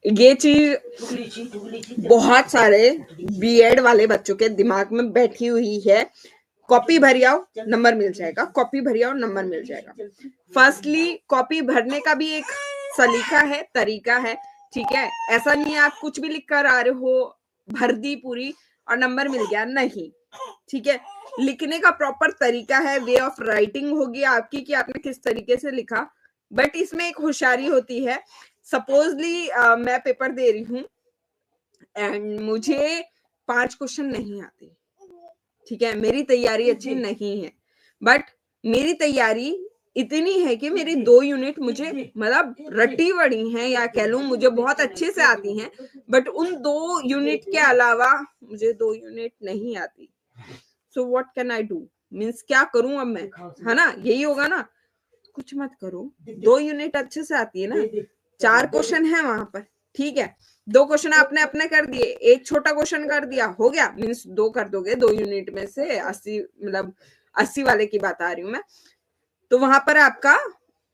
ये चीज बहुत सारे बीएड वाले बच्चों के दिमाग में बैठी हुई है। कॉपी भरी आओ नंबर मिल जाएगा, कॉपी भरी आओ नंबर मिल जाएगा। फर्स्टली कॉपी भरने का भी एक सलीका है, तरीका है, ठीक है। ऐसा नहीं है आप कुछ भी लिख कर आ रहे हो, भर दी पूरी और नंबर मिल गया, नहीं, ठीक है। लिखने का प्रॉपर तरीका है, वे ऑफ राइटिंग होगी आपकी कि आपने किस तरीके से लिखा। बट इसमें एक होशियारी होती है। सपोजली मैं पेपर दे रही हूँ एंड मुझे 5 क्वेश्चन नहीं आते, ठीक है, मेरी तैयारी अच्छी नहीं है, बट मेरी तैयारी इतनी है कि मेरी 2 यूनिट मुझे मतलब रटी बड़ी हैं, या कह लूं मुझे बहुत अच्छे से आती हैं, बट उन 2 यूनिट के अलावा मुझे 2 यूनिट नहीं आती। So what can I do, means क्या करूं अब मैं, है ना, यही होगा ना। कुछ मत करो, 2 यूनिट अच्छे से आती है ना, 4 क्वेश्चन है वहां पर, ठीक है। 2 क्वेश्चन आपने अपने कर दिए, एक छोटा क्वेश्चन कर दिया, हो गया, मीन्स 2 कर दोगे 2 यूनिट में से 80, मतलब 80 वाले की बात आ रही हूं मैं। तो वहां पर आपका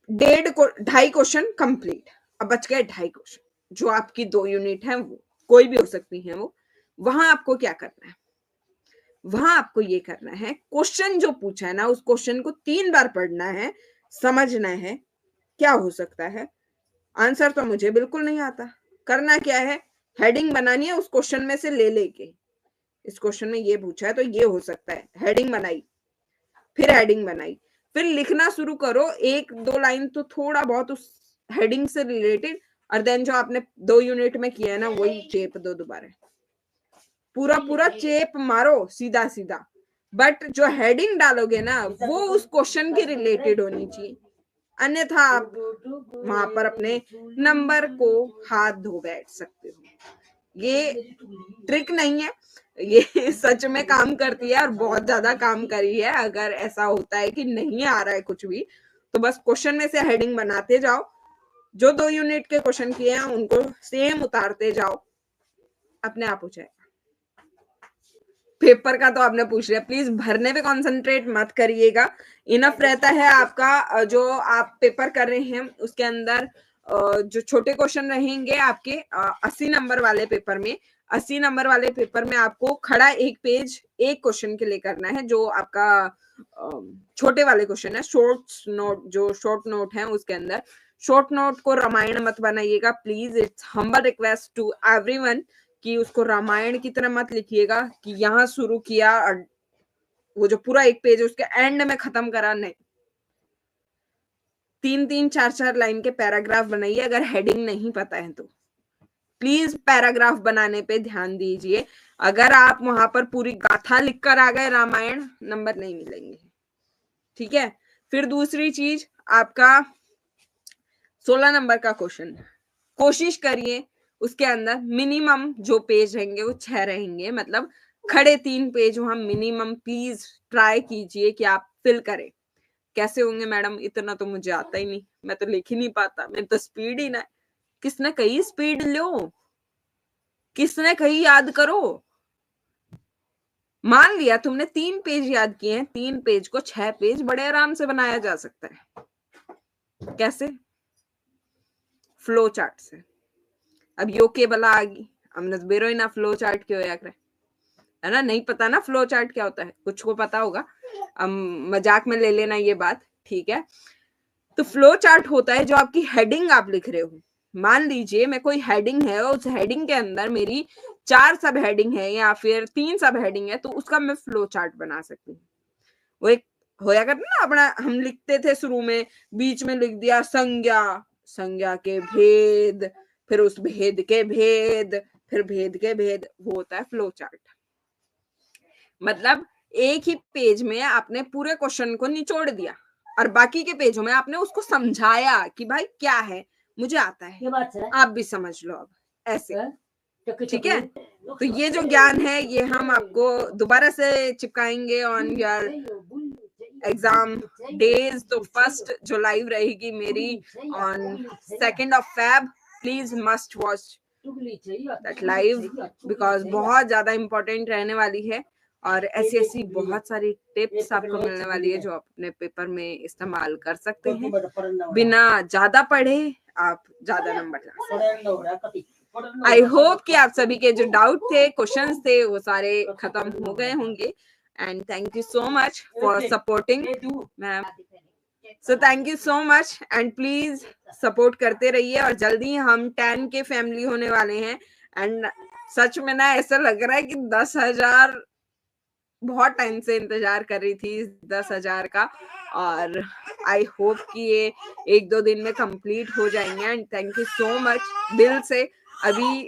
2.5 क्वेश्चन कंप्लीट। अब बच गए 2.5 क्वेश्चन, जो आपकी 2 यूनिट है, वो कोई भी हो सकती है वो। वहां आपको क्या करना है, वहां आपको ये करना है, क्वेश्चन जो पूछा है ना, उस क्वेश्चन को 3 बार पढ़ना है, समझना है क्या हो सकता है। आंसर तो मुझे बिल्कुल नहीं आता। करना क्या है, हेडिंग बनानी है उस क्वेश्चन में से ले लेके, इस क्वेश्चन में ये पूछा है तो ये हो सकता है, हेडिंग बनाई, फिर हेडिंग बनाई, फिर लिखना शुरू करो 1-2 लाइन तो थोड़ा बहुत उस हेडिंग से रिलेटेड, और देन जो आपने 2 यूनिट में किया है ना, वही चेप दो दोबारा, पूरा पूरा चेप मारो सीधा सीधा। बट जो हेडिंग डालोगे ना, वो उस क्वेश्चन के रिलेटेड होनी चाहिए, अन्यथा आप वहां पर अपने नंबर को हाथ धो बैठ सकते हो। ये ट्रिक नहीं है, ये सच में काम करती है और बहुत ज्यादा काम करी है। अगर ऐसा होता है कि नहीं आ रहा है कुछ भी, तो बस क्वेश्चन में से हेडिंग बनाते जाओ, जो 2 यूनिट के क्वेश्चन किए हैं उनको सेम उतारते जाओ, अपने आप हो जाएगा। पेपर का तो आपने पूछ लिया, प्लीज भरने पे कंसंट्रेट मत करिएगा। इनफ रहता है आपका जो आप पेपर कर रहे हैं उसके अंदर जो छोटे क्वेश्चन रहेंगे आपके 80 नंबर वाले पेपर में, 80 नंबर वाले पेपर में आपको खड़ा एक पेज एक क्वेश्चन के लिए करना है, जो आपका छोटे वाले क्वेश्चन है, शॉर्ट नोट, जो शॉर्ट नोट है उसके अंदर। शॉर्ट नोट को रामायण मत बनाइएगा please, it's humble request to everyone कि उसको रामायण की तरह मत लिखिएगा कि यहाँ शुरू किया और वो जो पूरा एक पेज है उसके एंड में खत्म करा, नहीं। 3-3, 4-4 लाइन के पैराग्राफ बनाइए, अगर हेडिंग नहीं पता है तो प्लीज पैराग्राफ बनाने पे ध्यान दीजिए। अगर आप वहां पर पूरी गाथा लिखकर आ गए रामायण, नंबर नहीं मिलेंगे, ठीक है। फिर दूसरी चीज, आपका 16 नंबर का क्वेश्चन, कोशिश करिए उसके अंदर मिनिमम जो पेज रहेंगे वो 6 रहेंगे, मतलब खड़े 3 पेज वहां मिनिमम प्लीज ट्राई कीजिए कि आप फिल करें। कैसे होंगे मैडम, इतना तो मुझे आता ही नहीं, मैं तो लिख ही नहीं पाता, मेरी तो स्पीड ही ना। किसने कही स्पीड लो, किसने कही याद करो। मान लिया तुमने 3 पेज याद किए हैं, 3 पेज को 6 पेज बड़े आराम से बनाया जा सकता है। कैसे? फ्लो चार्ट से। अब यो के बला आ गई, हमने बेरो ही ना फ्लो चार्ट क्यों या करे, है ना, नहीं पता ना फ्लो चार्ट क्या होता है, कुछ को पता होगा, अब मजाक में ले लेना ये बात, ठीक है। तो फ्लो चार्ट होता है जो आपकी हेडिंग आप लिख रहे हो। मान लीजिए मैं कोई हेडिंग है, उस हेडिंग के अंदर मेरी 4 सब हेडिंग है या फिर 3 सब हेडिंग है, तो उसका मैं फ्लो चार्ट बना सकती हूँ। वो एक होया करता ना अपना, हम लिखते थे शुरू में, बीच में लिख दिया संज्ञा, संज्ञा के भेद, फिर उस भेद के भेद, फिर भेद के भेद, वो होता है फ्लो चार्ट। मतलब एक ही पेज में आपने पूरे क्वेश्चन को निचोड़ दिया और बाकी के पेजों में आपने उसको समझाया कि भाई क्या है, मुझे आता है, आप भी समझ लो अब, ऐसे, ठीक है। तो ये जो ज्ञान है ये हम आपको दोबारा से चिपकाएंगे ऑन योर एग्जाम डेज। तो फर्स्ट जो लाइव रहेगी मेरी on 2nd of Feb, please must watch that live, because बहुत ज्यादा इंपॉर्टेंट रहने वाली है और ऐसी ऐसी बहुत सारी टिप्स आपको मिलने वाली है जो आप अपने पेपर में इस्तेमाल कर सकते हैं। बिना ज्यादा पढ़े आप ज्यादा नंबर ला सकते हैं। आई होप कि आप सभी के जो डाउट थे, क्वेश्चंस थे, वो सारे खत्म हो गए होंगे। And thank you so much for supporting ma'am. So thank you so much and please support करते रहिए। और जल्दी हम 10 के फैमिली होने वाले हैं। एंड सच में ना ऐसा लग रहा है कि 10,000 बहुत टाइम से इंतजार कर रही थी 10,000 का। और आई होप कि ये 1-2 दिन में कंप्लीट हो जाएंगे। And thank you so much दिल से। अभी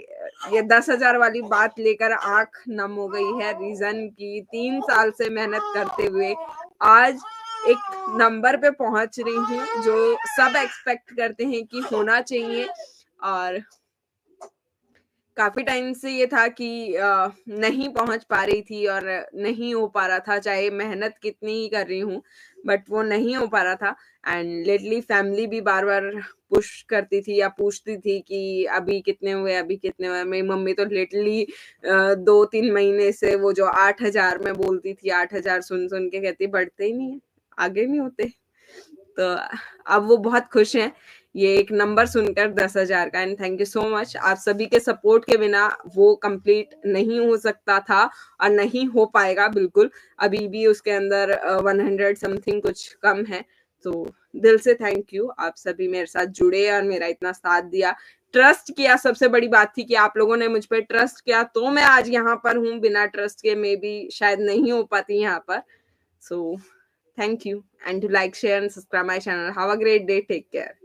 ये 10,000 वाली बात लेकर आंख नम हो गई है। रीजन की 3 साल से मेहनत करते हुए आज एक नंबर पे पहुंच रही हूँ जो सब एक्सपेक्ट करते हैं कि होना चाहिए। और काफी टाइम से ये था कि नहीं पहुंच पा रही थी और नहीं हो पा रहा था, चाहे मेहनत कितनी ही कर रही हूँ, बट वो नहीं हो पा रहा था। एंड लेटली फैमिली भी बार बार पुश करती थी या पूछती थी कि अभी कितने हुए, अभी कितने हुए। मेरी मम्मी तो लेटली 2-3 महीने से वो जो 8,000 में बोलती थी, 8,000 सुन सुन के कहती बढ़ते ही नहीं है, आगे नहीं होते। तो अब वो बहुत खुश हैं ये एक नंबर सुनकर 10,000 का। And thank you so much. आप सभी के सपोर्ट के बिना वो कंप्लीट नहीं हो सकता था और नहीं हो पाएगा बिल्कुल। अभी भी उसके अंदर 100 समथिंग कुछ कम है। तो दिल से थैंक यू, आप सभी मेरे साथ जुड़े और मेरा इतना साथ दिया, ट्रस्ट किया। सबसे बड़ी बात थी कि आप लोगों ने मुझ पर ट्रस्ट किया, तो मैं आज यहाँ पर हूँ। बिना ट्रस्ट के मे बी शायद नहीं हो पाती यहाँ पर। So thank you, and to like, share and subscribe my channel. Have a great day. Take care.